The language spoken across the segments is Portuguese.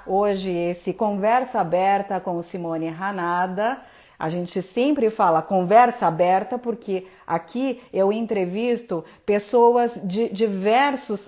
Hoje esse Conversa Aberta com Simone Hanada. A gente sempre fala conversa aberta porque aqui eu entrevisto pessoas de diversos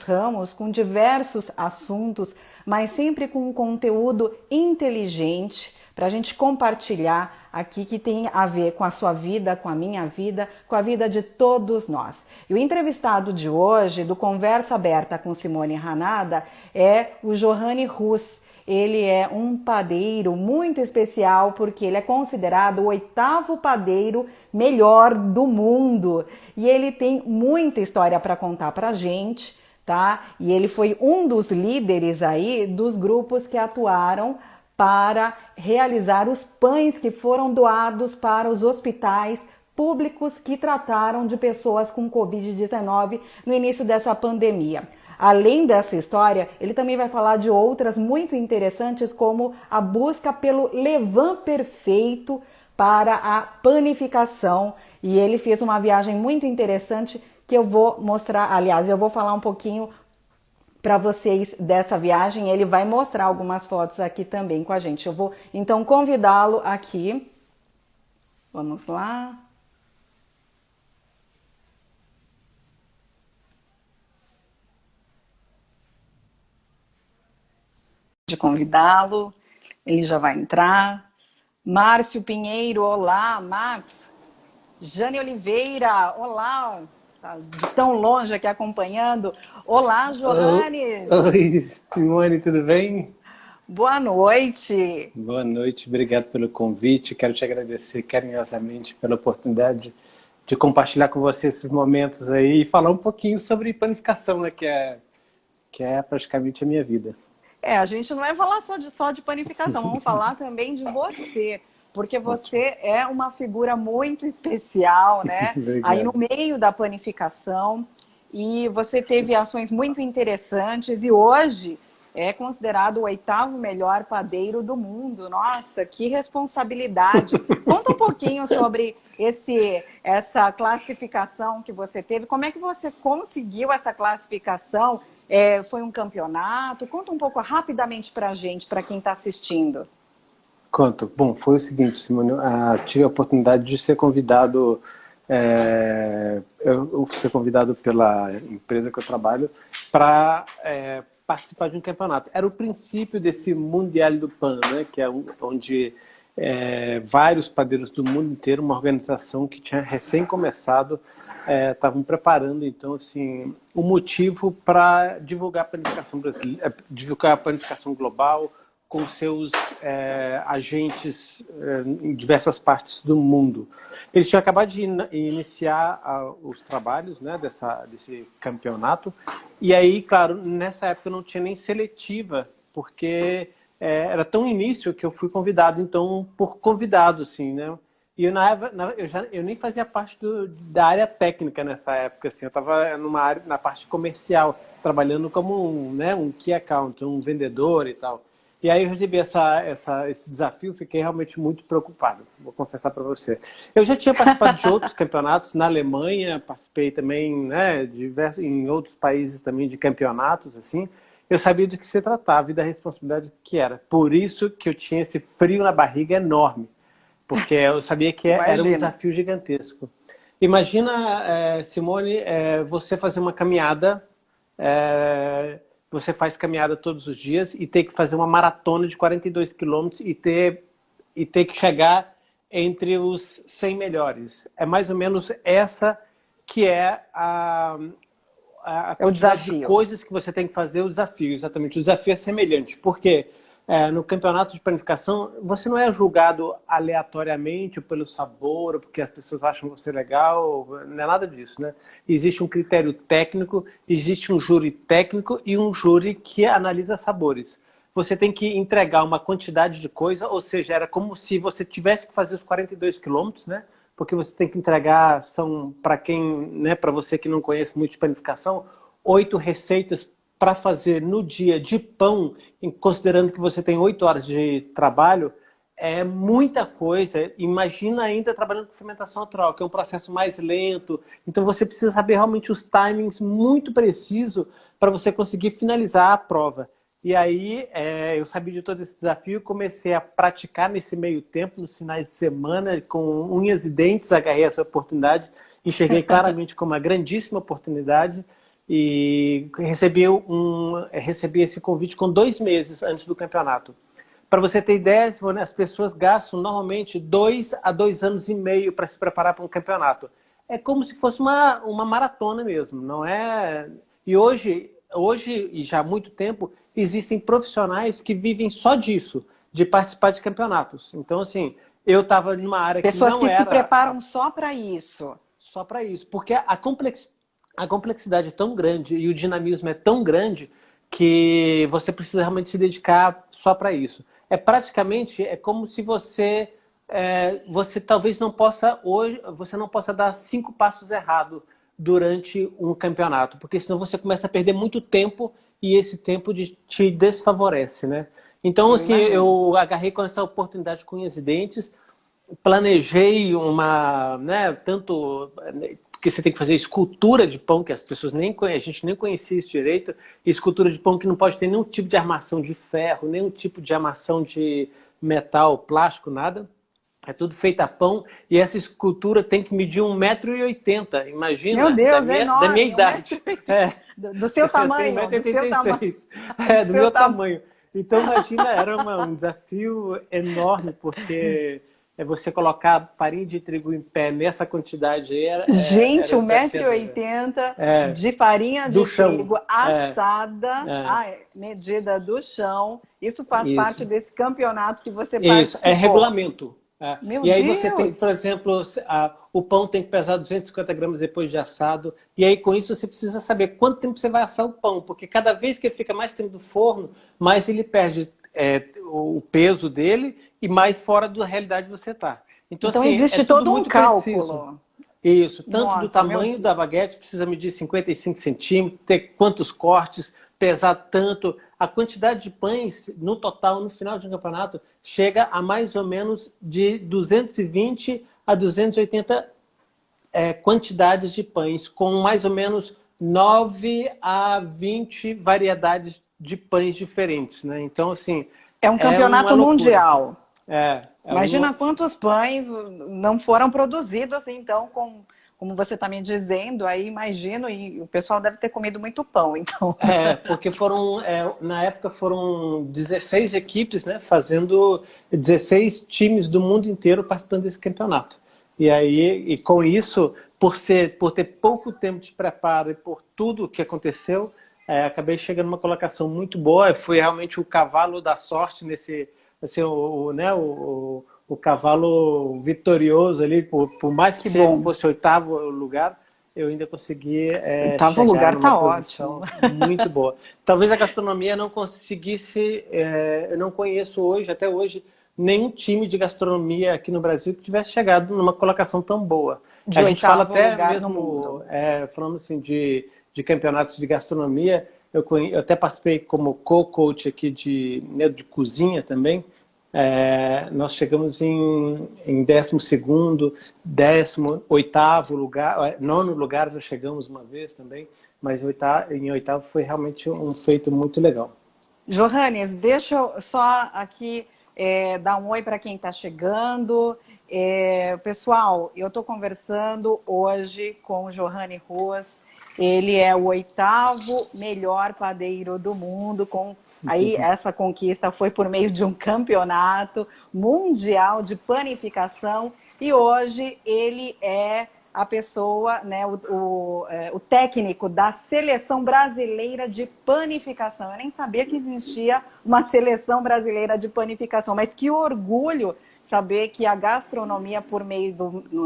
ramos, com diversos assuntos, mas sempre com um conteúdo inteligente para a gente compartilhar aqui que tem a ver com a sua vida, com a minha vida, com a vida de todos nós. E o entrevistado de hoje, do Conversa Aberta com Simone Hanada, é o Johanny Rus. Ele é um padeiro muito especial porque ele é considerado o 8º padeiro melhor do mundo. E ele tem muita história para contar pra gente, tá? E ele foi um dos líderes aí dos grupos que atuaram para realizar os pães que foram doados para os hospitais públicos que trataram de pessoas com Covid-19 no início dessa pandemia. Além dessa história, ele também vai falar de outras muito interessantes, como a busca pelo levain perfeito para a panificação. E ele fez uma viagem muito interessante que eu vou mostrar, aliás, eu vou falar um pouquinho para vocês dessa viagem. Ele vai mostrar algumas fotos aqui também com a gente. Eu vou então convidá-lo aqui. Vamos lá. De convidá-lo, ele já vai entrar. Márcio Pinheiro, olá, Max. Jane Oliveira, olá, tá de tão longe aqui acompanhando. Olá, Johanny. Oi, Simone, tudo bem? Boa noite. Boa noite, obrigado pelo convite. Quero te agradecer carinhosamente pela oportunidade de compartilhar com você esses momentos aí e falar um pouquinho sobre panificação, né, que é praticamente a minha vida. A gente não vai falar só de panificação, vamos falar também de você, porque você é uma figura muito especial, né? Aí no meio da panificação, e você teve ações muito interessantes, e hoje é considerado o 8º melhor padeiro do mundo. Nossa, que responsabilidade! Conta um pouquinho sobre essa classificação que você teve, como é que você conseguiu essa classificação? Foi um campeonato? Conta um pouco rapidamente para a gente, para quem está assistindo. Conto. Bom, foi o seguinte, Simone, tive a oportunidade de ser convidado, eu ser convidado pela empresa que eu trabalho para participar de um campeonato. Era o princípio desse Mundial do Pão, né, que é onde vários padeiros do mundo inteiro, uma organização que tinha recém começado, estavam preparando, então, assim, o motivo para divulgar a panificação brasileira, divulgar a panificação global com seus agentes em diversas partes do mundo. Eles tinham acabado de iniciar os trabalhos, né, desse campeonato, e aí, claro, nessa época não tinha nem seletiva, porque era tão início que eu fui convidado, então, por convidado, assim, né? E eu nem fazia parte da área técnica nessa época, assim, eu estava na parte comercial, trabalhando como um key account, um vendedor e tal. E aí eu recebi esse desafio, fiquei realmente muito preocupado, vou confessar para você. Eu já tinha participado de outros campeonatos, na Alemanha, participei também, né, em outros países também de campeonatos, assim. Eu sabia do que se tratava e da responsabilidade que era. Por isso que eu tinha esse frio na barriga enorme. Porque eu sabia que era um desafio gigantesco. Imagina, Simone, você fazer uma caminhada, você faz caminhada todos os dias e ter que fazer uma maratona de 42 quilômetros e ter que chegar entre os 100 melhores. É mais ou menos essa que é a o desafio de coisas que você tem que fazer, o desafio, exatamente. O desafio é semelhante, porque no campeonato de panificação, você não é julgado aleatoriamente pelo sabor, ou porque as pessoas acham você legal, não é nada disso, né? Existe um critério técnico, existe um júri técnico e um júri que analisa sabores. Você tem que entregar uma quantidade de coisa, ou seja, era como se você tivesse que fazer os 42 quilômetros, né? Porque você tem que entregar, para você que não conhece muito de panificação, 8 receitas para fazer no dia de pão, considerando que você tem 8 horas de trabalho, é muita coisa. Imagina ainda trabalhando com fermentação natural, que é um processo mais lento. Então você precisa saber realmente os timings muito precisos para você conseguir finalizar a prova. E aí eu sabia de todo esse desafio, comecei a praticar nesse meio tempo, nos finais de semana, com unhas e dentes, agarrei essa oportunidade, enxerguei claramente como uma grandíssima oportunidade e recebi esse convite com 2 meses antes do campeonato. Para você ter ideia, Simone, as pessoas gastam normalmente 2 a 2 anos e meio para se preparar para um campeonato. É como se fosse uma maratona mesmo, não é? E hoje, e já há muito tempo, existem profissionais que vivem só disso, de participar de campeonatos. Então, assim, eu estava numa área que Pessoas não que se era preparam só para isso. só para isso, porque a complexidade é tão grande e o dinamismo é tão grande que você precisa realmente se dedicar só para isso. É como se você talvez não possa hoje, você não possa dar 5 passos errados durante um campeonato, porque senão você começa a perder muito tempo e esse tempo te desfavorece, né? Então, Eu assim, imagino. eu agarrei com essa oportunidade com unhas e dentes, planejei tanto que você tem que fazer escultura de pão, que as pessoas nem conhecem, a gente nem conhecia isso direito, e escultura de pão que não pode ter nenhum tipo de armação de ferro, nenhum tipo de armação de metal, plástico, nada. É tudo feito a pão, e essa escultura tem que medir 1,80 m, Meu imagina, Deus, é da minha enorme, idade. 1,80 m. É, Do seu eu tenho tamanho, do seu tamanho, 1,86 m, do do seu meu tamanho. tamanho. Então, imagina, era um desafio enorme, porque você colocar farinha de trigo em pé nessa quantidade aí Gente, era 1,80 m é, de farinha do de chão. trigo É, assada, é, medida do chão. Isso faz parte isso. desse campeonato que você Isso, é participou. regulamento. É. Meu E aí você tem, por Deus! exemplo, o pão tem que pesar 250 gramas depois de assado. E aí com isso você precisa saber quanto tempo você vai assar o pão, porque cada vez que ele fica mais tempo do forno, mais ele perde o peso dele e mais fora da realidade você está. Então, Então assim, é existe tudo todo um muito preciso. cálculo. Isso, tanto do Nossa, meu tamanho Deus. da baguete, precisa medir 55 centímetros, ter quantos cortes, pesar tanto. A quantidade de pães, no total, no final de um campeonato, chega a mais ou menos de 220 a 280 quantidades de pães, com mais ou menos 9 a 20 variedades de pães diferentes, né? Então, assim, É um é uma campeonato loucura. mundial. É Imagina uma, quantos pães não foram produzidos assim, então, como você está me dizendo, aí imagino, e o pessoal deve ter comido muito pão, então. Porque na época foram 16 equipes, né, fazendo 16 times do mundo inteiro participando desse campeonato. E aí, e com isso, por ter pouco tempo de preparo e por tudo o que aconteceu, acabei chegando numa colocação muito boa. Fui realmente o cavalo da sorte assim, o cavalo vitorioso ali, por mais Que que bom. fosse 8º lugar, eu ainda consegui Oitavo chegar lugar numa tá ótimo. posição muito boa. Talvez a gastronomia não conseguisse, eu não conheço hoje, até hoje, nenhum time de gastronomia aqui no Brasil que tivesse chegado numa colocação tão boa. De A gente fala oitavo até lugar no mesmo, mundo. falando assim de campeonatos de gastronomia, eu até participei como co-coach aqui de cozinha também. Nós chegamos em 12º, 18º lugar, 9º lugar nós chegamos uma vez também, mas em oitavo foi realmente um feito muito legal. Johannes, deixa eu só aqui dar um oi para quem está chegando. Pessoal, eu estou conversando hoje com o Johannes Ruas. Ele é o 8º melhor padeiro do mundo. Aí essa conquista foi por meio de um campeonato mundial de panificação. E hoje ele é a pessoa, né, o técnico da Seleção Brasileira de Panificação. Eu nem sabia que existia uma Seleção Brasileira de Panificação, mas que orgulho saber que a gastronomia, por meio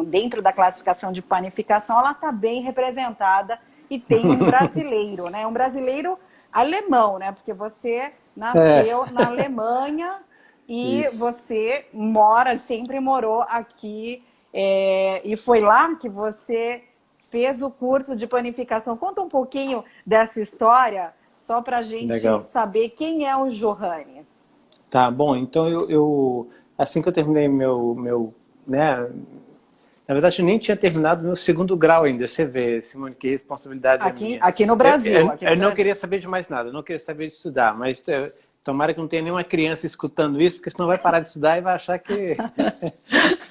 dentro da classificação de panificação, ela está bem representada e tem um brasileiro, né? Um brasileiro alemão, né? Porque você nasceu na Alemanha e Isso. você sempre morou aqui. E foi lá que você fez o curso de panificação. Conta um pouquinho dessa história, só para a gente Legal. saber quem é o Johannes. Tá, bom, então assim que eu terminei Na verdade, eu nem tinha terminado meu segundo grau ainda. Você vê, Simone, que responsabilidade é Aqui, minha. aqui no Brasil. Aqui no Eu não Brasil. queria saber de mais nada, eu não queria saber de estudar, mas tomara que não tenha nenhuma criança escutando isso, porque senão vai parar de estudar e vai achar que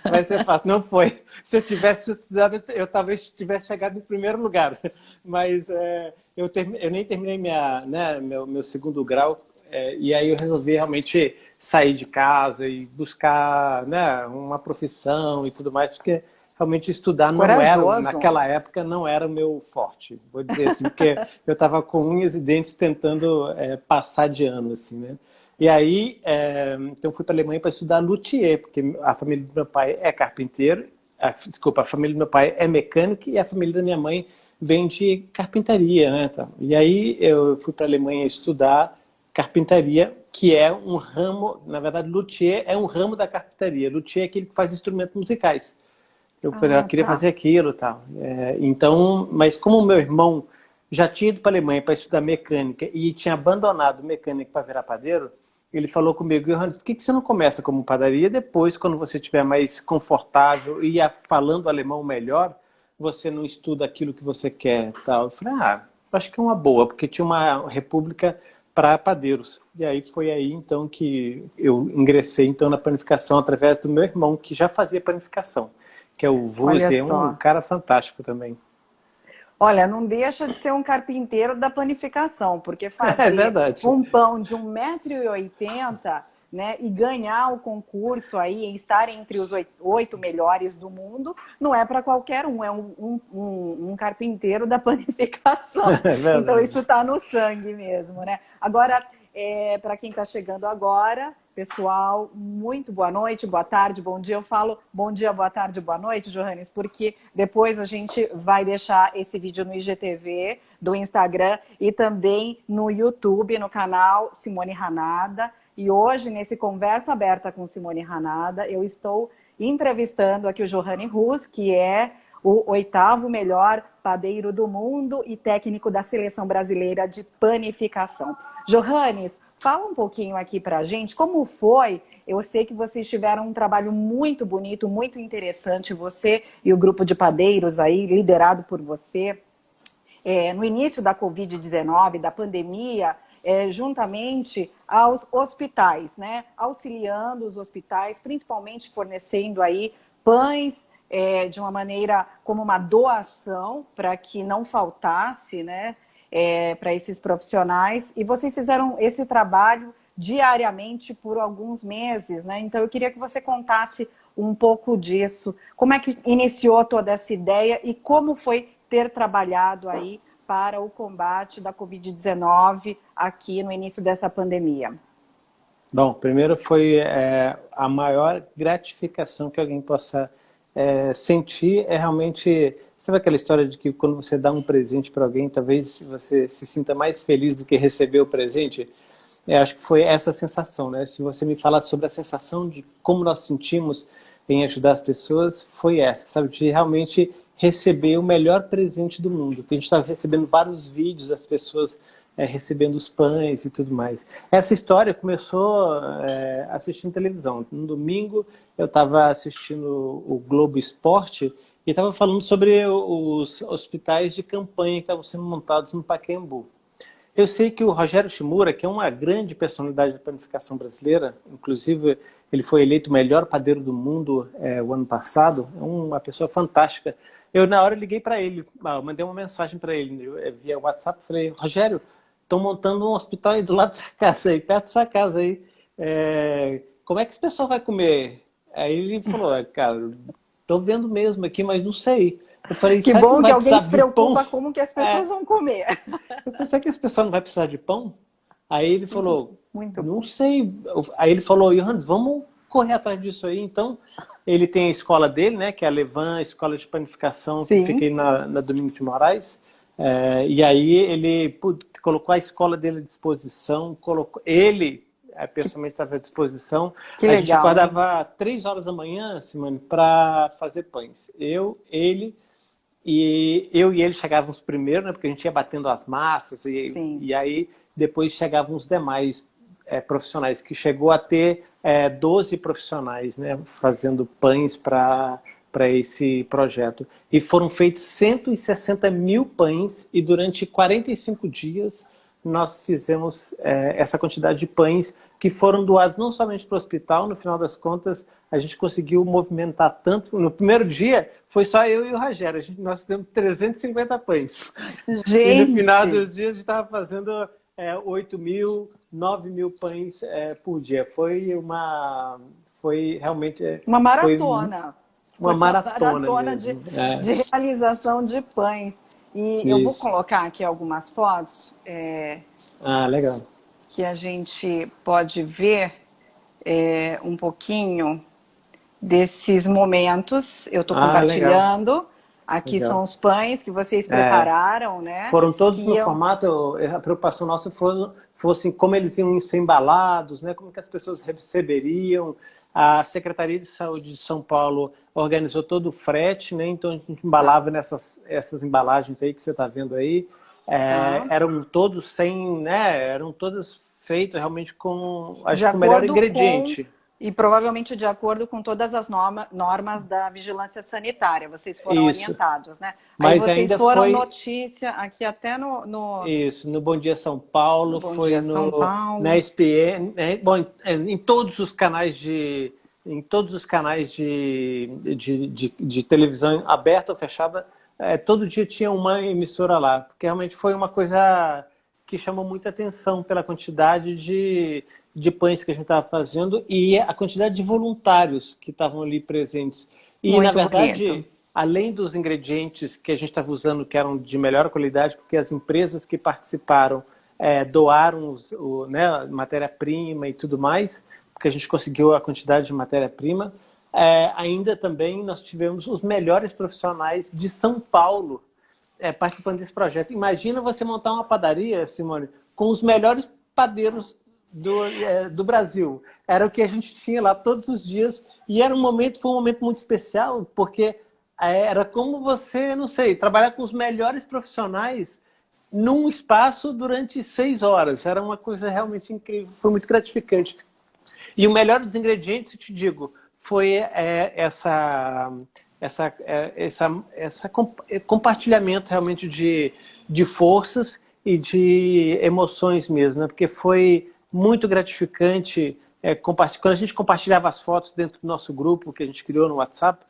vai ser fácil. Não foi. Se eu tivesse estudado, eu talvez tivesse chegado em primeiro lugar. Mas eu nem terminei meu segundo grau, e aí eu resolvi realmente sair de casa e buscar, né, uma profissão e tudo mais, porque realmente estudar não era, Corajoso. naquela época, não era o meu forte. Vou dizer assim, porque eu estava com unhas e dentes tentando passar de ano, assim, né? E aí, então fui para a Alemanha para estudar luthier, porque a família do meu pai é carpinteiro, desculpa, a família do meu pai é mecânica e a família da minha mãe vem de carpintaria, né? Tá? E aí eu fui para a Alemanha estudar carpintaria, que é um ramo, na verdade, luthier é um ramo da carpintaria. Luthier é aquele que faz instrumentos musicais. Eu Ah, queria tá. fazer aquilo e tal. Então, mas como o meu irmão já tinha ido para a Alemanha para estudar mecânica e tinha abandonado mecânica para virar padeiro, ele falou comigo: Johannes, por que você não começa como padaria, depois, quando você estiver mais confortável e falando alemão melhor, você não estuda aquilo que você quer, tal? Eu falei: acho que é uma boa, porque tinha uma república para padeiros. E aí foi aí então que eu ingressei então na panificação através do meu irmão, que já fazia panificação, que é o Olha Vuzi, é um só. cara fantástico também. Olha, não deixa de ser um carpinteiro da panificação, porque É fazer verdade. um pão de 1,80 m, né, e ganhar o concurso aí, e estar entre os oito melhores do mundo, não é para qualquer um, é um carpinteiro da panificação. É Então verdade. isso está no sangue mesmo, né? Agora, para quem está chegando agora, pessoal, muito boa noite, boa tarde, bom dia. Eu falo bom dia, boa tarde, boa noite, Johannes, porque depois a gente vai deixar esse vídeo no IGTV, do Instagram e também no YouTube, no canal Simone Hanada. E hoje, nesse Conversa Aberta com Simone Hanada, eu estou entrevistando aqui o Johannes Rus, que é o 8º melhor padeiro do mundo e técnico da Seleção Brasileira de Panificação. Johannes, fala um pouquinho aqui pra gente como foi. Eu sei que vocês tiveram um trabalho muito bonito, muito interessante, você e o grupo de padeiros aí, liderado por você, no início da Covid-19, da pandemia, juntamente aos hospitais, né? Auxiliando os hospitais, principalmente fornecendo aí pães de uma maneira como uma doação para que não faltasse, né? Para esses profissionais. E vocês fizeram esse trabalho diariamente por alguns meses, né? Então eu queria que você contasse um pouco disso. Como é que iniciou toda essa ideia e como foi ter trabalhado aí para o combate da Covid-19 aqui no início dessa pandemia? Bom, primeiro foi a maior gratificação que alguém possa sentir é realmente, sabe aquela história de que quando você dá um presente para alguém, talvez você se sinta mais feliz do que receber o presente? Acho que foi essa sensação, né? Se você me falar sobre a sensação de como nós sentimos em ajudar as pessoas, foi essa, sabe? De realmente receber o melhor presente do mundo. Porque a gente estava recebendo vários vídeos das pessoas recebendo os pães e tudo mais. Essa história começou assistindo televisão. No domingo eu estava assistindo o Globo Esporte e estava falando sobre os hospitais de campanha que estavam sendo montados no Pacaembu. Eu sei que o Rogério Shimura, que é uma grande personalidade da panificação brasileira, inclusive ele foi eleito o melhor padeiro do mundo o ano passado, é uma pessoa fantástica. Eu, na hora, liguei para ele, mandei uma mensagem para ele via WhatsApp, falei: Rogério, estão montando um hospital aí do lado da sua casa, aí, perto da sua casa. Aí. Como é que esse pessoal vai comer? Aí ele falou: cara, estou vendo mesmo aqui, mas não sei. Eu falei: Que será que não bom que vai alguém precisar se de pão? preocupa como que as pessoas vão comer. Eu falei: será que esse pessoal não vai precisar de pão? Aí ele Muito, falou: muito não bom. sei. Aí ele falou: Johannes, vamos correr atrás disso aí. Então, ele tem a escola dele, né, que é a Levan, a escola de panificação, que fica Sim, aí na Domingos de Moraes. E aí ele colocou a escola dele à disposição, colocou ele que, pessoalmente estava à disposição. que A gente legal, hein? acordava 3 horas da manhã, Simone, para fazer pães. Eu e ele chegávamos primeiro, né, porque a gente ia batendo as massas, Sim. e aí depois chegavam os demais profissionais, que chegou a ter 12 profissionais, né, fazendo pães para para esse projeto. E foram feitos 160 mil pães e durante 45 dias nós fizemos essa quantidade de pães que foram doados não somente para o hospital, no final das contas a gente conseguiu movimentar tanto. No primeiro dia foi só eu e o Rogério, nós fizemos 350 pães. Gente! E no final dos dias a gente estava fazendo 8 mil, 9 mil pães por dia. Foi realmente... Uma maratona. Uma maratona de realização de pães. E eu vou colocar aqui algumas fotos. Legal. Que a gente pode ver um pouquinho desses momentos. Eu estou compartilhando. Legal. Aqui são os pães que vocês prepararam, né? Foram todos no formato, a preocupação nossa fosse como eles iam ser embalados, né? Como que as pessoas receberiam. A Secretaria de Saúde de São Paulo organizou todo o frete, né? Então a gente embalava essas embalagens aí que você está vendo aí. Eram todos eram todos feitos realmente com, acho que o melhor ingrediente. E provavelmente de acordo com todas as normas da vigilância sanitária. Vocês foram orientados, né? Mas aí vocês ainda foram notícia aqui até Isso, no Bom Dia São Paulo, São Paulo. Na ESPN, em todos os canais de televisão aberta ou fechada, todo dia tinha uma emissora lá, porque realmente foi uma coisa que chamou muita atenção pela quantidade de pães que a gente estava fazendo e a quantidade de voluntários que estavam ali presentes. E, muito na verdade, bonito. Além dos ingredientes que a gente estava usando, que eram de melhor qualidade, porque as empresas que participaram doaram matéria-prima e tudo mais, porque a gente conseguiu a quantidade de matéria-prima, ainda também nós tivemos os melhores profissionais de São Paulo participando desse projeto. Imagina você montar uma padaria, Simone, com os melhores padeiros do Brasil. Era o que a gente tinha lá todos os dias e foi um momento muito especial, porque era como você, não sei, trabalhar com os melhores profissionais num espaço durante 6 horas. Era uma coisa realmente incrível, foi muito gratificante. E o melhor dos ingredientes, eu te digo, foi esse compartilhamento realmente de forças e de emoções mesmo, né? Porque foi muito gratificante quando a gente compartilhava as fotos dentro do nosso grupo que a gente criou no WhatsApp,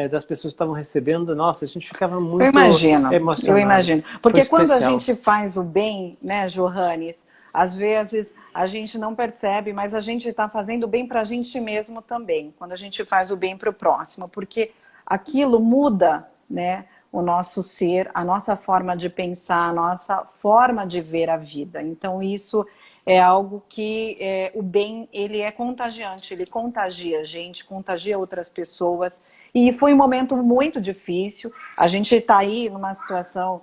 das pessoas que estavam recebendo, nossa, a gente ficava muito emocionado. Eu imagino. Porque quando a gente faz o bem, né, Johannes, às vezes a gente não percebe, mas a gente está fazendo bem para a gente mesmo também, quando a gente faz o bem para o próximo, porque aquilo muda, né, o nosso ser, a nossa forma de pensar, a nossa forma de ver a vida. Então isso é algo que o bem, ele é contagiante, ele contagia a gente, contagia outras pessoas. E foi um momento muito difícil. A gente está aí numa situação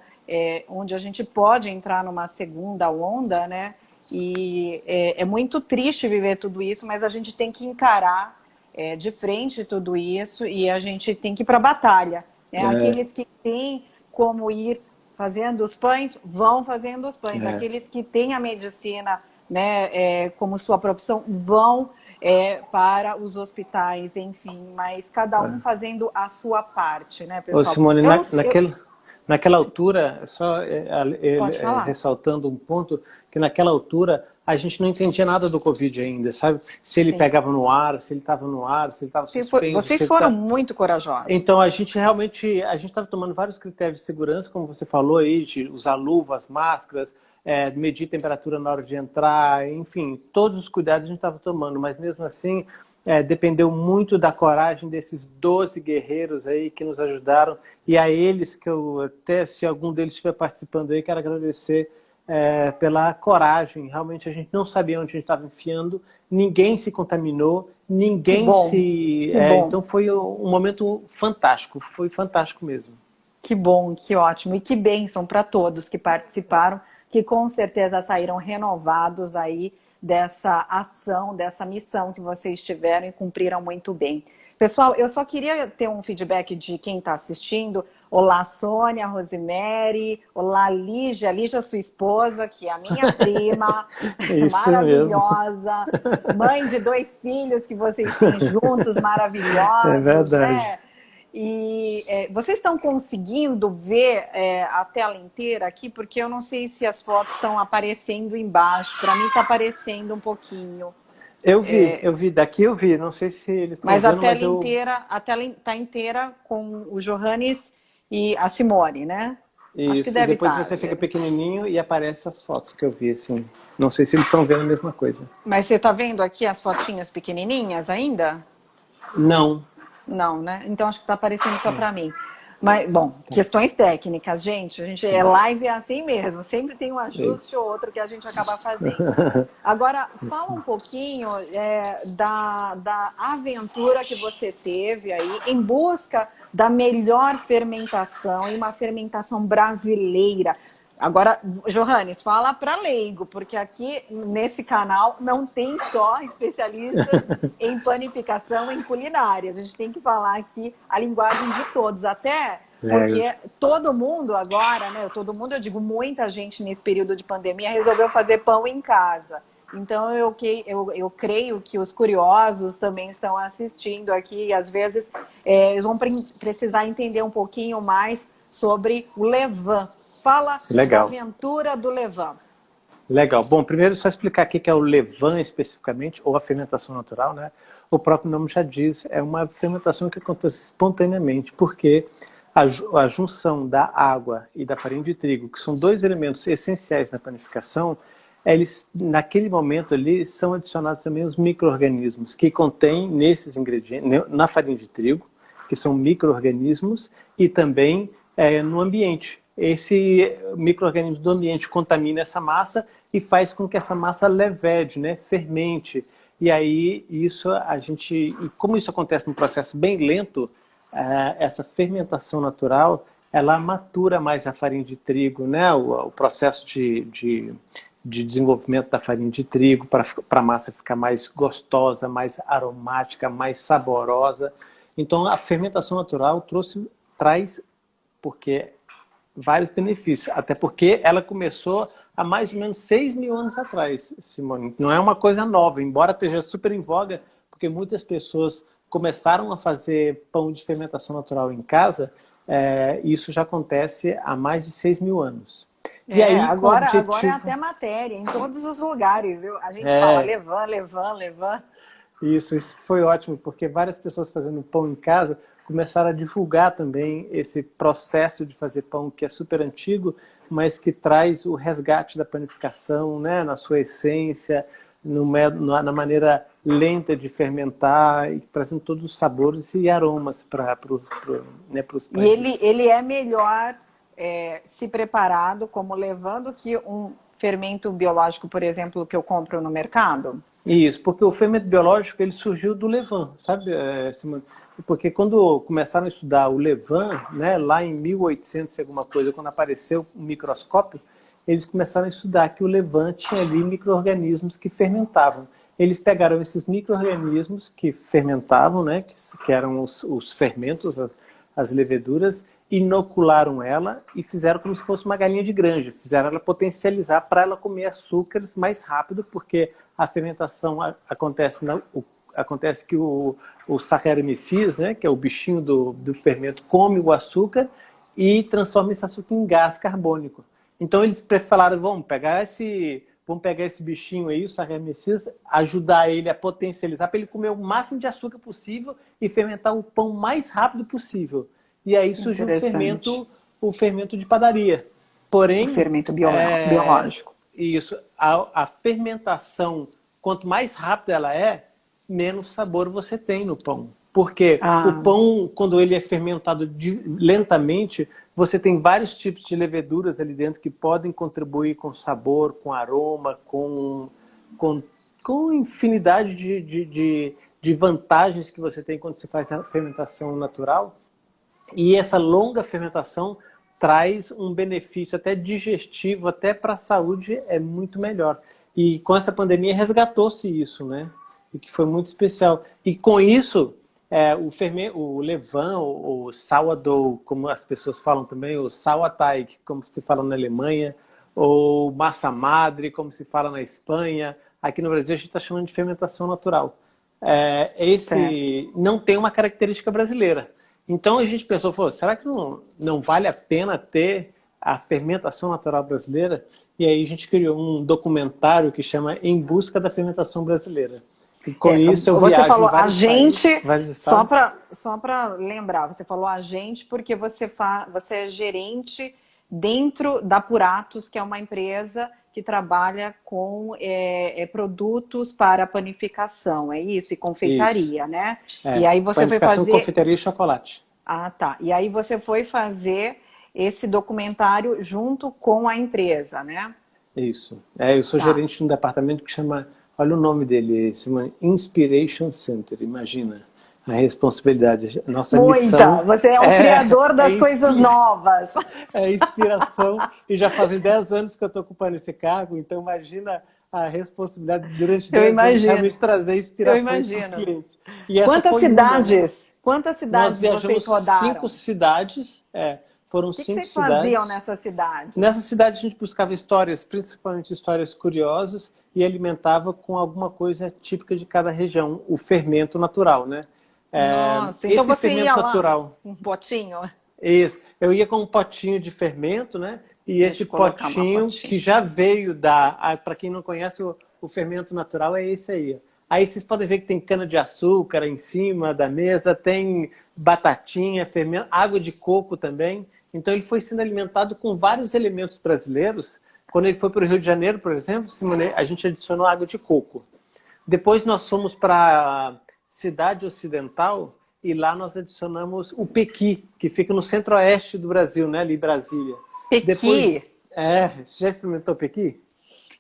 onde a gente pode entrar numa segunda onda, né? E é muito triste viver tudo isso, mas a gente tem que encarar de frente tudo isso e a gente tem que ir para a batalha. Né? Aqueles que têm como ir fazendo os pães, vão fazendo os pães. Aqueles que têm a medicina, né, como sua profissão, vão para os hospitais, enfim, mas cada um fazendo a sua parte, né, pessoal? Ô, Simone, naquela altura, só ressaltando um ponto, que naquela altura a gente não entendia nada do Covid ainda, sabe? Se ele pegava no ar, se ele estava no ar, se ele estava suspenso. Vocês foram muito corajosos. Então, a gente estava tomando vários critérios de segurança, como você falou aí, de usar luvas, máscaras, medir temperatura na hora de entrar, enfim, todos os cuidados a gente estava tomando, mas mesmo assim dependeu muito da coragem desses 12 guerreiros aí que nos ajudaram, e a eles, que eu até, se algum deles estiver participando aí, quero agradecer pela coragem. Realmente a gente não sabia onde a gente estava enfiando, ninguém se contaminou, ninguém se... então foi um momento fantástico, foi fantástico mesmo. Que bom, que ótimo, e que bênção para todos que participaram, que com certeza saíram renovados aí dessa ação, dessa missão que vocês tiveram e cumpriram muito bem. Pessoal, eu só queria ter um feedback de quem está assistindo. Olá, Sônia, Rosemary, olá, Lígia, sua esposa, que é a minha prima, maravilhosa, mãe de 2 filhos que vocês têm juntos, maravilhosos. É verdade. E vocês estão conseguindo ver a tela inteira aqui? Porque eu não sei se as fotos estão aparecendo embaixo. Para mim está aparecendo um pouquinho. Eu vi, daqui eu vi, não sei se eles estão Mas a vendo, mas tela eu... inteira, a tela está inteira com o Johannes e a Simone, né? Acho que Isso, e deve depois estar. você fica pequenininho e aparece as fotos que eu vi, assim. Não sei se eles estão vendo a mesma coisa. Mas você está vendo aqui as fotinhas pequenininhas ainda? Não. Não, né? Então acho que está aparecendo só para mim. Mas, bom, questões técnicas, gente. A gente é live é assim mesmo. Sempre tem um ajuste ou outro que a gente acaba fazendo. Agora, fala um pouquinho da aventura que você teve aí em busca da melhor fermentação e uma fermentação brasileira. Agora, Johannes, fala para leigo, porque aqui nesse canal não tem só especialistas em panificação, em culinária. A gente tem que falar aqui a linguagem de todos, até porque todo mundo agora, né? Todo mundo, eu digo, muita gente nesse período de pandemia resolveu fazer pão em casa. Então, eu creio que os curiosos também estão assistindo aqui e às vezes eles vão precisar entender um pouquinho mais sobre o levain. Fala da Legal. aventura do levain. Legal. Bom, primeiro só explicar o que é o levain especificamente, ou a fermentação natural, né? O próprio nome já diz, é uma fermentação que acontece espontaneamente, porque a junção da água e da farinha de trigo, que são dois elementos essenciais na panificação, eles, naquele momento ali, são adicionados também os micro-organismos que contêm nesses ingredientes, na farinha de trigo, que são micro-organismos, e também no ambiente. Esse micro-organismo do ambiente contamina essa massa e faz com que essa massa levede, né, fermente. E aí, e como isso acontece num processo bem lento, essa fermentação natural, ela matura mais a farinha de trigo, né, o processo de desenvolvimento da farinha de trigo para a massa ficar mais gostosa, mais aromática, mais saborosa. Então, a fermentação natural traz porque vários benefícios, até porque ela começou há mais ou menos 6.000 anos atrás, Simone. Não é uma coisa nova, embora esteja super em voga, porque muitas pessoas começaram a fazer pão de fermentação natural em casa, isso já acontece há mais de 6.000 anos. E aí, com o Agora é objetivo... até matéria, em todos os lugares, viu? A gente fala levain. Isso foi ótimo, porque várias pessoas fazendo pão em casa começaram a divulgar também esse processo de fazer pão que é super antigo, mas que traz o resgate da panificação, né, na sua essência, na maneira lenta de fermentar, e trazendo todos os sabores e aromas para os pães. E ele é melhor se preparado como levando que um fermento biológico, por exemplo, que eu compro no mercado? Isso, porque o fermento biológico ele surgiu do levain, sabe, Simone? Porque quando começaram a estudar o levain, né, lá em 1800 e alguma coisa, quando apareceu o microscópio, eles começaram a estudar que o levain tinha ali micro-organismos que fermentavam. Eles pegaram esses micro-organismos que fermentavam, né, que eram os fermentos, as leveduras, inocularam ela e fizeram como se fosse uma galinha de granja. Fizeram ela potencializar para ela comer açúcares mais rápido, porque a fermentação acontece que o Saccharomyces, né, que é o bichinho do fermento, come o açúcar e transforma esse açúcar em gás carbônico. Então eles falaram, vamos pegar esse bichinho aí, o Saccharomyces, ajudar ele a potencializar para ele comer o máximo de açúcar possível e fermentar o pão mais rápido possível. E aí surgiu o fermento de padaria. Porém, o fermento biológico. Isso, a fermentação, quanto mais rápida ela menos sabor você tem no pão. Porque o pão, quando ele é fermentado lentamente, você tem vários tipos de leveduras ali dentro que podem contribuir com sabor, com aroma, com infinidade de vantagens que você tem quando você faz a fermentação natural. E essa longa fermentação traz um benefício até digestivo, até para a saúde é muito melhor. E com essa pandemia resgatou-se isso, né? E que foi muito especial. E com isso, o levain, o sourdough, como as pessoas falam também, o sauerteig, como se fala na Alemanha, ou massa madre, como se fala na Espanha. Aqui no Brasil a gente está chamando de fermentação natural. Esse não tem uma característica brasileira. Então a gente pensou, falou, será que não vale a pena ter a fermentação natural brasileira? E aí a gente criou um documentário que chama Em Busca da Fermentação Brasileira. E com isso eu Você viajo em falou a vários países, gente, vários estados. só para lembrar, você falou a gente porque você é gerente dentro da Puratos, que é uma empresa que trabalha com produtos para panificação, é isso? E Isso. confeitaria, né? E É, aí você foi panificação, fazer. confeitaria e chocolate. Ah, tá. E aí você foi fazer esse documentário junto com a empresa, né? Isso. É, eu sou Tá. gerente de um departamento que chama, olha o nome dele, se chama Inspiration Center, imagina a responsabilidade. Nossa Muita! missão Você é um criador das coisas novas. é inspiração, e já fazem 10 anos que eu estou ocupando esse cargo, então imagina a responsabilidade de, durante Eu 10 anos imagino. realmente trazer Eu inspirações para os imagino. clientes. E essa foi uma, né? Quantas Nós cidades vocês viajamos rodaram? 5 cidades, foram O que 5 vocês faziam cidades. nessas cidades? Nessa cidade a gente buscava histórias, principalmente histórias curiosas, e alimentava com alguma coisa típica de cada região, o fermento natural, né? Nossa, então Esse você ia fermento lá, natural, um potinho? isso, eu ia com um potinho de fermento, né? E Deixa esse eu colocar uma potinho fotinha. que já veio para quem não conhece o fermento natural, é esse aí. Aí vocês podem ver que tem cana-de-açúcar em cima da mesa, tem batatinha, fermento, água de coco também. Então ele foi sendo alimentado com vários elementos brasileiros. Quando ele foi para o Rio de Janeiro, por exemplo, Simone, a gente adicionou água de coco. Depois nós fomos para a Cidade Ocidental e lá nós adicionamos o pequi, que fica no centro-oeste do Brasil, né, ali em Brasília. Depois, Pequi? você já experimentou pequi?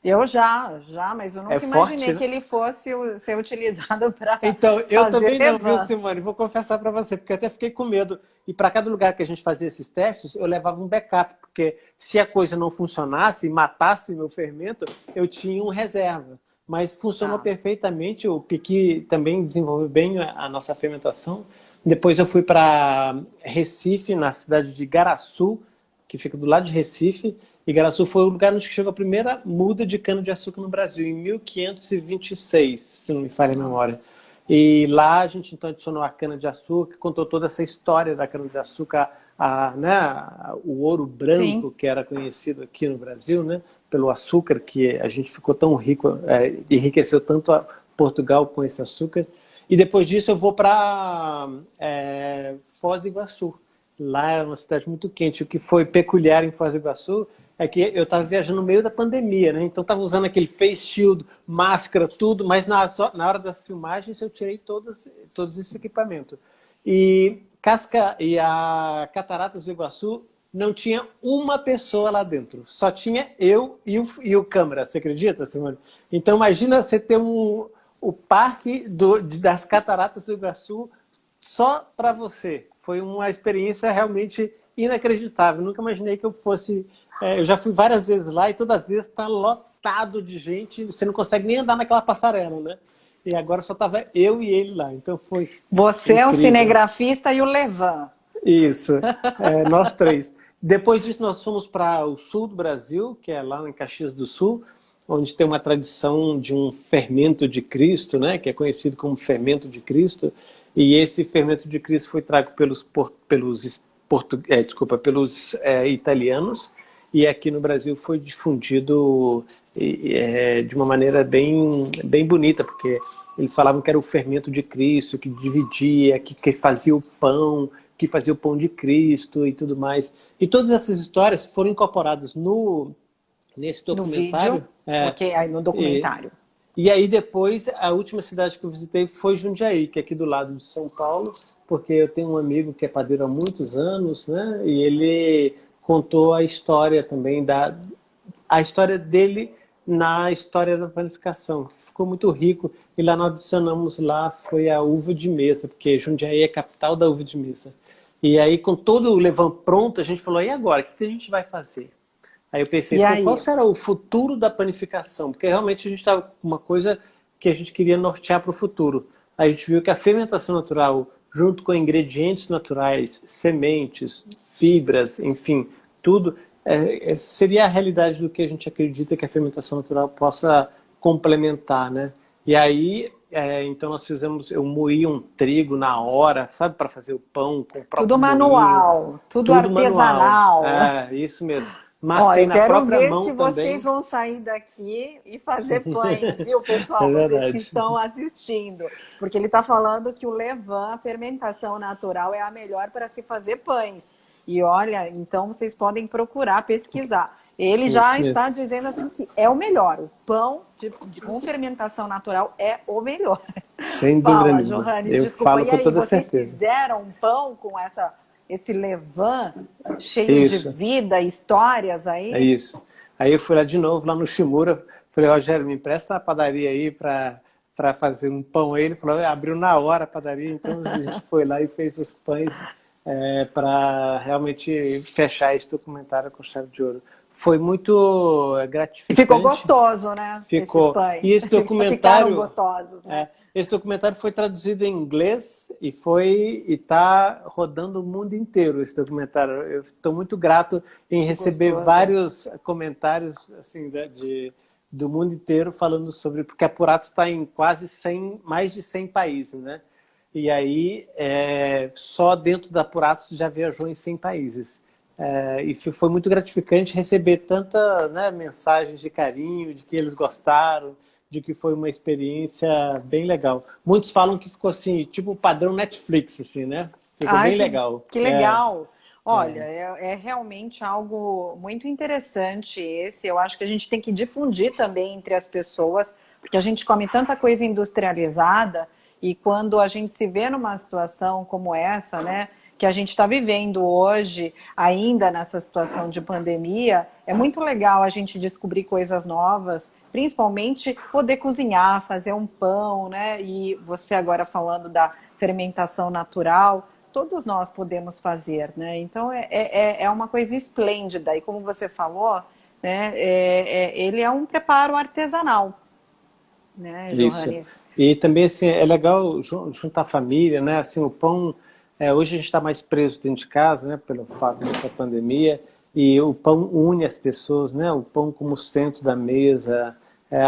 Eu já, mas eu É nunca forte, imaginei né? que ele fosse ser utilizado para Então, eu fazer também não, viu, levain. Simone? Vou confessar para você, porque eu até fiquei com medo. E para cada lugar que a gente fazia esses testes, eu levava um backup, porque se a coisa não funcionasse e matasse meu fermento, eu tinha um reserva. Mas funcionou Tá. perfeitamente, o piqui também desenvolveu bem a nossa fermentação. Depois eu fui para Recife, na cidade de Garaçu, que fica do lado de Recife. E Garaçu foi o lugar onde chegou a primeira muda de cana-de-açúcar no Brasil, em 1526, se não me falha a Nossa. memória. E lá a gente então adicionou a cana-de-açúcar, contou toda essa história da cana-de-açúcar, né, o ouro branco, Sim. que era conhecido aqui no Brasil, né, pelo açúcar, que a gente ficou tão rico, enriqueceu tanto a Portugal com esse açúcar. E depois disso eu vou para Foz do Iguaçu. Lá é uma cidade muito quente. O que foi peculiar em Foz do Iguaçu é que eu estava viajando no meio da pandemia, né? Então estava usando aquele face shield, máscara, tudo, mas na hora das filmagens eu tirei todos esses equipamentos. E a Cataratas do Iguaçu não tinha uma pessoa lá dentro, só tinha eu e o câmera, você acredita, Simone? Então imagina você ter o parque das Cataratas do Iguaçu só para você. Foi uma experiência realmente inacreditável. Nunca imaginei que eu fosse. Eu já fui várias vezes lá e toda vez está lotado de gente. Você não consegue nem andar naquela passarela, né? E agora só estava eu e ele lá. Então foi Você é o incrível. cinegrafista e o levain. Isso, nós três. Depois disso, nós fomos para o sul do Brasil, que é lá em Caxias do Sul, onde tem uma tradição de um fermento de Cristo, né? Que é conhecido como fermento de Cristo. E esse fermento de Cristo foi trago pelos italianos, e aqui no Brasil foi difundido de uma maneira bem, bem bonita, porque eles falavam que era o fermento de Cristo, que dividia, que fazia o pão, que fazia o pão de Cristo e tudo mais. E todas essas histórias foram incorporadas nesse No vídeo, documentário. ok, aí no documentário. E aí depois, a última cidade que eu visitei foi Jundiaí, que é aqui do lado de São Paulo, porque eu tenho um amigo que é padeiro há muitos anos, né? E ele contou a história também a história dele na história da panificação. Ficou muito rico. E lá nós adicionamos foi a uva de mesa, porque Jundiaí é a capital da uva de mesa. E aí, com todo o levain pronto, a gente falou, e agora? O que a gente vai fazer? Aí eu pensei, E qual aí? será o futuro da panificação? Porque realmente a gente estava com uma coisa que a gente queria nortear para o futuro. Aí a gente viu que a fermentação natural, junto com ingredientes naturais, sementes, fibras, enfim, tudo, seria a realidade do que a gente acredita que a fermentação natural possa complementar, né? E aí Então nós fizemos, eu moí um trigo na hora, sabe, para fazer o pão com o Tudo próprio moinho. manual, tudo Tudo manual. artesanal. Isso mesmo. Ó, Macei eu na quero própria ver mão se vocês também. vão sair daqui e fazer pães, viu, É pessoal? Vocês que verdade. estão assistindo. Porque ele está falando que o levain, a fermentação natural, é a melhor para se fazer pães. E olha, então vocês podem procurar, pesquisar. Ele já Isso mesmo. está dizendo assim que é o melhor. O pão com fermentação natural é o melhor. Sem dúvida Fala, nenhuma. Johannes, Eu desculpa. falo E com aí, toda vocês certeza. fizeram um pão com esse levain cheio de Isso. vida, histórias É aí? isso. Aí eu fui lá de novo, lá no Shimura, falei, Rogério, me empresta a padaria aí para fazer um pão aí. Ele falou, abriu na hora a padaria, então a gente foi lá e fez os pães para realmente fechar esse documentário com chave de ouro. Foi muito E ficou gratificante, gostoso, né? Esses ficou. E pães. esse Ficaram documentário, gostosos, né? esse documentário foi traduzido em inglês e está rodando o mundo inteiro esse documentário. Eu estou muito grato em Que receber gostoso. vários comentários assim do mundo inteiro falando sobre, porque a Puratos está em quase 100, mais de 100 países, né? E aí só dentro da Puratos já viajou em 100 países. E foi muito gratificante receber tanta, né, mensagens de carinho, de que eles gostaram, de que foi uma experiência bem legal. Muitos falam que ficou assim, tipo padrão Netflix, assim, né? Ficou Ai, bem legal. que legal! Olha, é realmente algo muito interessante esse. Eu acho que a gente tem que difundir também entre as pessoas, porque a gente come tanta coisa industrializada e quando a gente se vê numa situação como essa, né, que a gente está vivendo hoje, ainda nessa situação de pandemia, é muito legal a gente descobrir coisas novas, principalmente poder cozinhar, fazer um pão, né? E você agora falando da fermentação natural, todos nós podemos fazer, né? Então é uma coisa esplêndida. E como você falou, né, ele é um preparo artesanal, né, Isso. Johannes? E também assim, é legal juntar a família, né? Assim, o pão, hoje a gente está mais preso dentro de casa, né? Pelo fato dessa pandemia, e o pão une as pessoas, né? O pão como centro da mesa,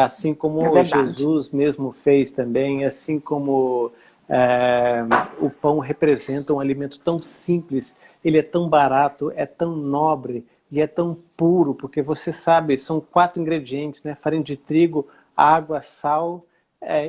assim É como verdade. Jesus mesmo fez também, assim como é, o pão representa um alimento tão simples, ele é tão barato, é tão nobre e é tão puro, porque você sabe, são 4 ingredientes, né? Farinha de trigo, água, sal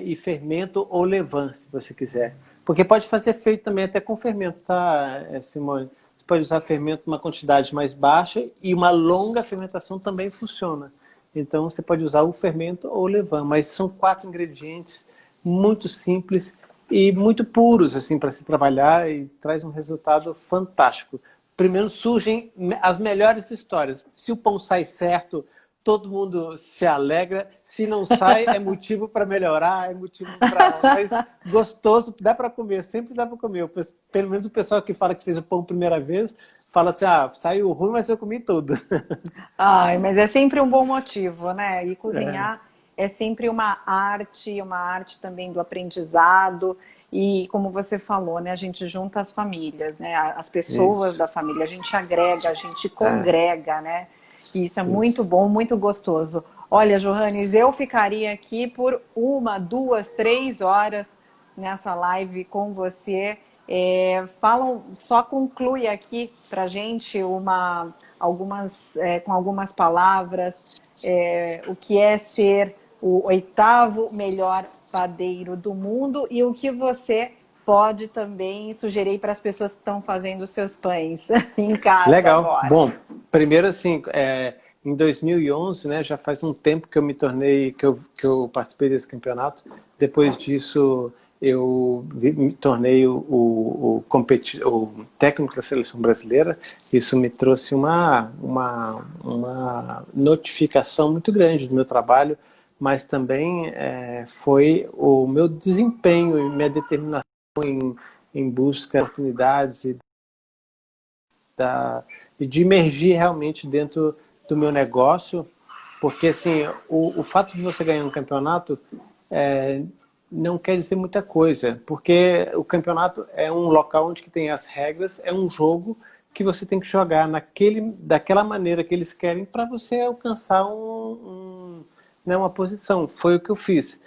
e fermento ou levain, se você quiser. Porque pode fazer feito também até com fermento, tá, Simone? Você pode usar fermento uma quantidade mais baixa e uma longa fermentação também funciona. Então você pode usar o fermento ou o levain, mas são 4 ingredientes muito simples e muito puros assim para se trabalhar e traz um resultado fantástico. Primeiro surgem as melhores histórias. Se o pão sai certo, todo mundo se alegra. Se não sai, é motivo para melhorar, é motivo para. Mas gostoso, dá para comer, sempre dá para comer. Pelo menos o pessoal que fala que fez o pão a primeira vez fala assim: saiu ruim, mas eu comi tudo. Ai, mas é sempre um bom motivo, né? E cozinhar é sempre uma arte também do aprendizado. E como você falou, né? A gente junta as famílias, né? As pessoas Isso, da família, a gente agrega, a gente congrega, né? E isso é muito isso. bom, muito gostoso. Olha, Johannes, eu ficaria aqui por 1, 2, 3 horas nessa live com você. Só conclui aqui pra gente com algumas palavras, o que é ser o 8º melhor padeiro do mundo e o que você pode também sugerir para as pessoas que estão fazendo seus pães em casa Legal. agora. Bom, primeiro assim, em 2011, né, já faz um tempo que eu me tornei, que eu participei desse campeonato. Depois disso, eu me tornei o técnico da seleção brasileira. Isso me trouxe uma notificação muito grande do meu trabalho, mas também foi o meu desempenho e minha determinação em busca de oportunidades e de emergir realmente dentro do meu negócio, porque assim, o fato de você ganhar um campeonato não quer dizer muita coisa, porque o campeonato é um local onde que tem as regras, é um jogo que você tem que jogar daquela maneira que eles querem para você alcançar né, uma posição. Foi o que eu fiz.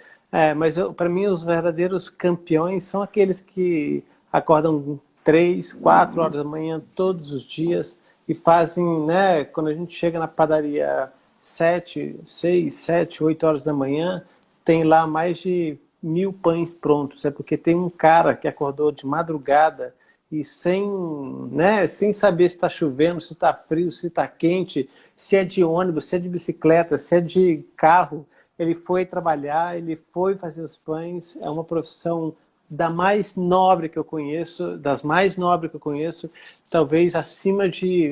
Mas para mim os verdadeiros campeões são aqueles que acordam 3, 4 horas da manhã todos os dias e fazem, né, quando a gente chega na padaria 7, 6, 7, 8 horas da manhã, tem lá mais de 1.000 pães prontos. É porque tem um cara que acordou de madrugada e sem saber se está chovendo, se está frio, se está quente, se é de ônibus, se é de bicicleta, se é de carro, ele foi trabalhar, ele foi fazer os pães. É uma profissão da mais nobre que eu conheço, das mais nobres que eu conheço, talvez acima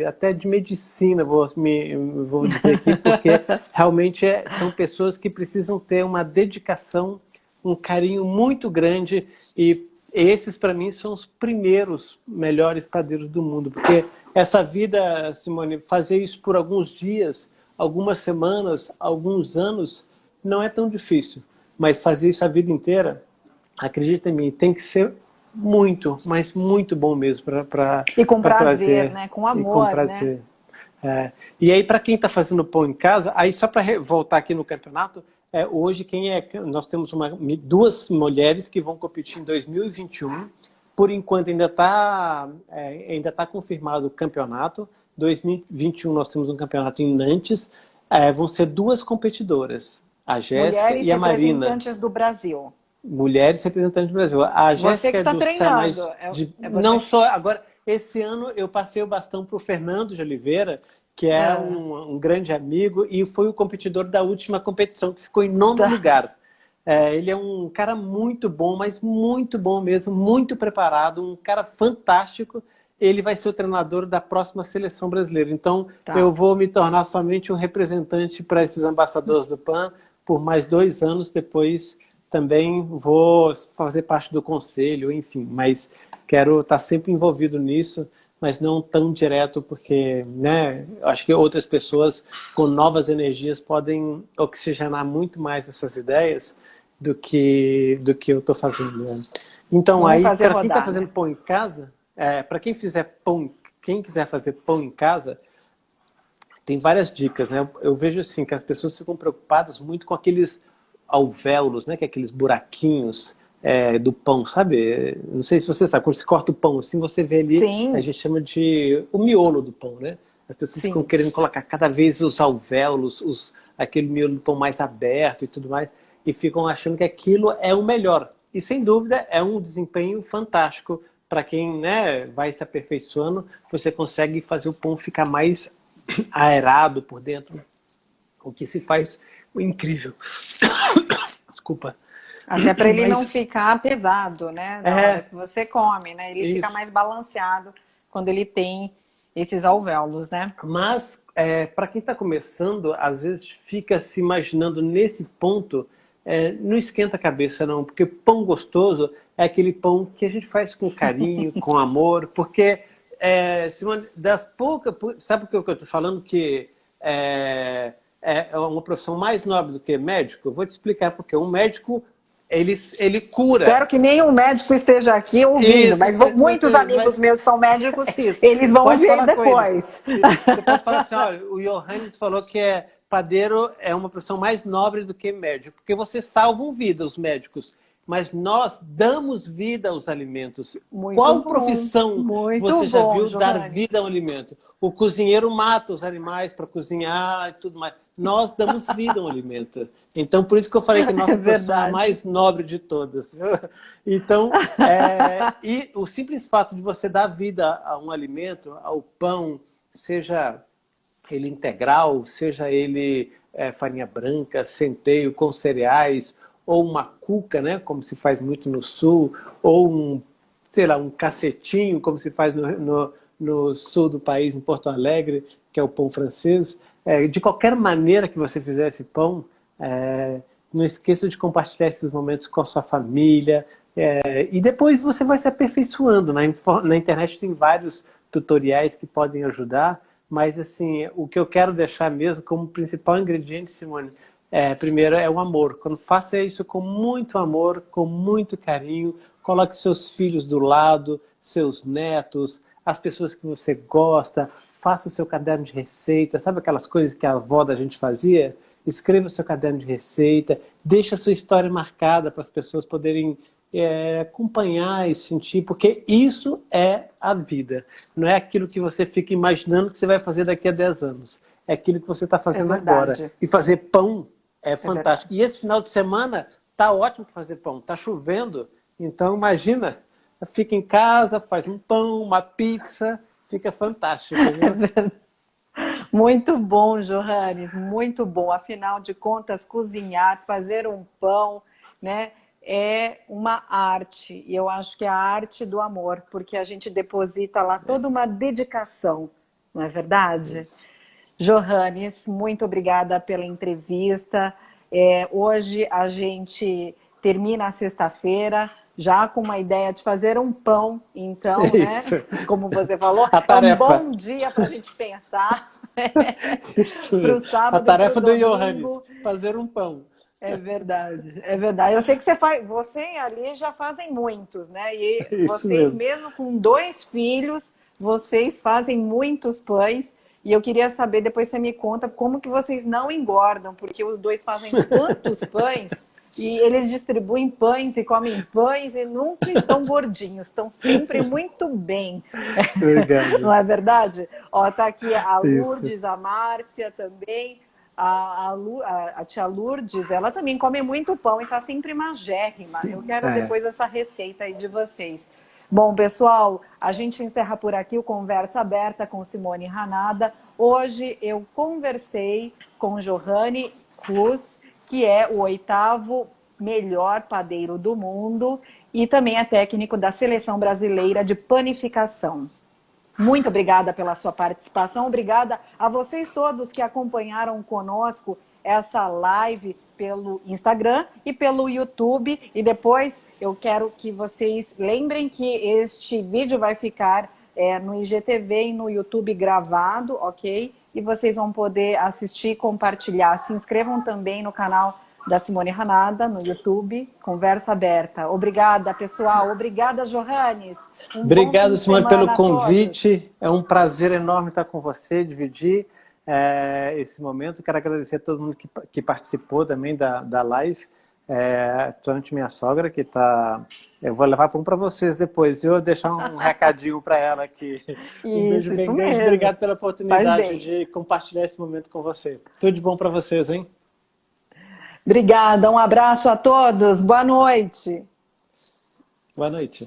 até de medicina, vou dizer aqui, porque realmente são pessoas que precisam ter uma dedicação, um carinho muito grande, e esses para mim são os primeiros melhores padeiros do mundo, porque essa vida, Simone, fazer isso por alguns dias, algumas semanas, alguns anos, não é tão difícil, mas fazer isso a vida inteira, acredita em mim, tem que ser muito, mas muito bom mesmo para E com prazer, trazer, né? Com e com amor, prazer. né? E aí, para quem está fazendo pão em casa, aí só para voltar aqui no campeonato, hoje nós temos duas mulheres que vão competir em 2021. Por enquanto ainda tá confirmado o campeonato. 2021 nós temos um campeonato em Nantes. Vão ser duas competidoras, a Jéssica Mulheres e a Marina. representantes do Brasil. Mulheres representantes do Brasil. A Você que Jéssica é está do treinando. Não só agora. Esse ano eu passei o bastão para o Fernando de Oliveira, que é um grande amigo e foi o competidor da última competição, que ficou em nono lugar. Ele é um cara muito bom, mas muito bom mesmo, muito preparado, um cara fantástico. Ele vai ser o treinador da próxima seleção brasileira. Então, eu vou me tornar somente um representante para esses ambassadores do PAN por mais 2 anos. Depois também vou fazer parte do conselho, enfim. Mas quero estar sempre envolvido nisso, mas não tão direto, porque, né, acho que outras pessoas com novas energias podem oxigenar muito mais essas ideias do que eu estou fazendo. Então, aí, para quem está fazendo pão em casa, para quem quiser fazer pão em casa, tem várias dicas, né? Eu vejo assim que as pessoas ficam preocupadas muito com aqueles alvéolos, né? Que é aqueles buraquinhos do pão, sabe? Não sei se você sabe, quando você corta o pão assim, você vê ali, a gente chama de o miolo do pão, né? As pessoas ficam querendo colocar cada vez os alvéolos, aquele miolo do pão mais aberto e tudo mais, e ficam achando que aquilo é o melhor. E sem dúvida é um desempenho fantástico para quem, né, vai se aperfeiçoando. Você consegue fazer o pão ficar mais aerado por dentro, o que se faz incrível. Desculpa. Até para ele não ficar pesado, né? Na hora que você come, né? Ele fica mais balanceado quando ele tem esses alvéolos, né? Mas, para quem está começando, às vezes fica se imaginando nesse ponto, não esquenta a cabeça não, porque pão gostoso é aquele pão que a gente faz com carinho, com amor, porque, Simone, das poucas... Sabe o que eu estou falando? Que é uma profissão mais nobre do que médico? Eu vou te explicar, porque um médico, ele cura. Espero que nenhum médico esteja aqui ouvindo, mas muitos amigos meus são médicos, eles vão ver depois. Você pode falar assim, olha, o Johannes falou que padeiro é uma profissão mais nobre do que médico, porque você salva vida, os médicos, mas nós damos vida aos alimentos. Qual profissão você já viu dar vida ao alimento? O cozinheiro mata os animais para cozinhar e tudo mais. Nós damos vida ao alimento. Então, por isso que eu falei que a nossa profissão é a mais nobre de todas. Então, e o simples fato de você dar vida a um alimento, ao pão, seja ele integral, seja ele farinha branca, centeio, com cereais, ou uma cuca, né, como se faz muito no sul, ou sei lá, um cacetinho, como se faz no sul do país, em Porto Alegre, que é o pão francês. De qualquer maneira que você fizer esse pão, não esqueça de compartilhar esses momentos com a sua família, e depois você vai se aperfeiçoando. Na internet tem vários tutoriais que podem ajudar, mas assim, o que eu quero deixar mesmo como principal ingrediente, Simone, primeiro é o amor. Quando faça isso com muito amor, com muito carinho, coloque seus filhos do lado, seus netos, as pessoas que você gosta, faça o seu caderno de receita, sabe aquelas coisas que a avó da gente fazia? escreva o seu caderno de receita, deixe a sua história marcada para as pessoas poderem acompanhar e sentir, porque isso é a vida. Não é aquilo que você fica imaginando que você vai fazer daqui a 10 anos. É aquilo que você está fazendo agora. E fazer pão é fantástico. E esse final de semana tá ótimo para fazer pão. Tá chovendo, então imagina, fica em casa, faz um pão, uma pizza, fica fantástico. Viu? Muito bom, Johannes, muito bom. Afinal de contas, cozinhar, fazer um pão, né? É uma arte, e eu acho que é a arte do amor, porque a gente deposita lá toda uma dedicação, não é verdade? Isso. Johannes, muito obrigada pela entrevista. Hoje a gente termina a sexta-feira, já com uma ideia de fazer um pão, então, Isso. né? Como você falou, A tarefa. é um bom dia para a gente pensar. Para o sábado, a tarefa pro do domingo. Johannes, fazer um pão. É verdade, é verdade. Eu sei que você ali já fazem muitos, né? E Isso vocês mesmo com 2 filhos, vocês fazem muitos pães. E eu queria saber, depois você me conta, como que vocês não engordam, porque os 2 fazem tantos pães e eles distribuem pães e comem pães e nunca estão gordinhos, estão sempre muito bem. Obrigado. Não é verdade? Ó, tá aqui a Lourdes, Isso. a Márcia também. A tia Lourdes, ela também come muito pão e está sempre magérrima. Eu quero depois essa receita aí de vocês. Bom, pessoal, a gente encerra por aqui o Conversa Aberta com Simone Hanada. Hoje eu conversei com Johanny Cruz, que é o 8º melhor padeiro do mundo e também é técnico da Seleção Brasileira de Panificação. Muito obrigada pela sua participação, obrigada a vocês todos que acompanharam conosco essa live pelo Instagram e pelo YouTube. E depois eu quero que vocês lembrem que este vídeo vai ficar no IGTV e no YouTube gravado, ok? E vocês vão poder assistir e compartilhar. Se inscrevam também no canal da Simone Hanada, no YouTube, Conversa Aberta. Obrigada, pessoal. Obrigada, Johannes. Obrigado, Simone, pelo convite. É um prazer enorme estar com você, dividir esse momento. Quero agradecer a todo mundo que participou também da live. Principalmente minha sogra, que está... Eu vou levar pão para vocês depois. Eu vou deixar um recadinho para ela aqui. Um beijo bem grande. Obrigado pela oportunidade de compartilhar esse momento com você. Tudo de bom para vocês, hein? Obrigada, um abraço a todos. Boa noite. Boa noite.